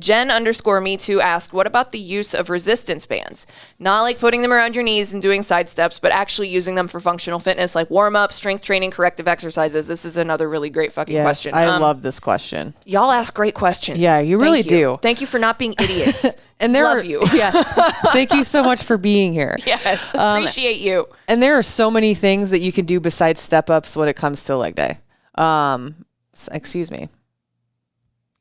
Jen_me2 asked, what about the use of resistance bands? Not like putting them around your knees and doing side steps, but actually using them for functional fitness, like warm-up, strength training, corrective exercises. This is another really great fucking question. I love this question. Y'all ask great questions. Yeah, you really do. Thank you for not being idiots. And love you. Yes. Thank you so much for being here. Yes. Appreciate you. And there are so many things that you can do besides step-ups when it comes to leg day. Excuse me.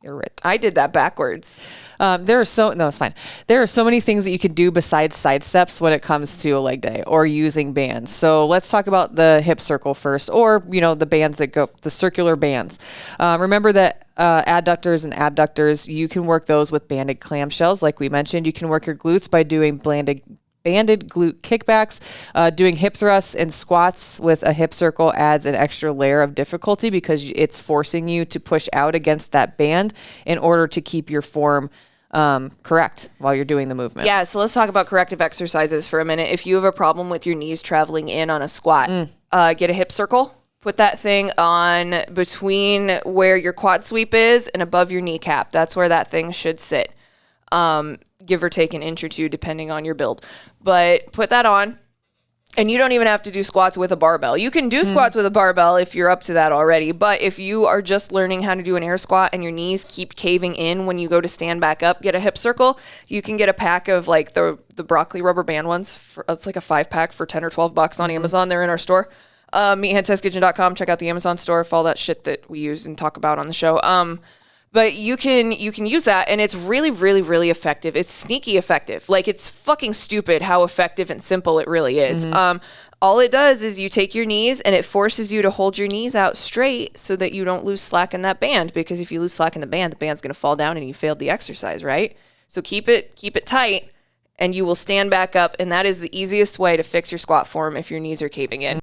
You're right. I did that backwards. It's fine. There are so many things that you can do besides side steps when it comes to a leg day or using bands. So let's talk about the hip circle first, or, the bands that go, the circular bands. Remember that adductors and abductors, you can work those with banded clamshells. Like we mentioned, you can work your glutes by doing banded glute kickbacks. Doing hip thrusts and squats with a hip circle adds an extra layer of difficulty because it's forcing you to push out against that band in order to keep your form correct while you're doing the movement. Yeah, so let's talk about corrective exercises for a minute. If you have a problem with your knees traveling in on a squat, get a hip circle. Put that thing on between where your quad sweep is and above your kneecap. That's where that thing should sit. Give or take an inch or two, depending on your build. But put that on, and you don't even have to do squats with a barbell. You can do squats with a barbell if you're up to that already. But if you are just learning how to do an air squat and your knees keep caving in when you go to stand back up, get a hip circle. You can get a pack of like the broccoli rubber band ones. It's like a 5-pack for $10 or $12 on Amazon. They're in our store. Meatheadtestkitchen.com. Check out the Amazon store for all that shit that we use and talk about on the show. But you can use that, and it's really, really, really effective. It's sneaky effective. Like, it's fucking stupid how effective and simple it really is. All it does is you take your knees, and it forces you to hold your knees out straight so that you don't lose slack in that band. Because if you lose slack in the band's going to fall down, and you failed the exercise, right? So keep it tight, and you will stand back up. And that is the easiest way to fix your squat form if your knees are caving in.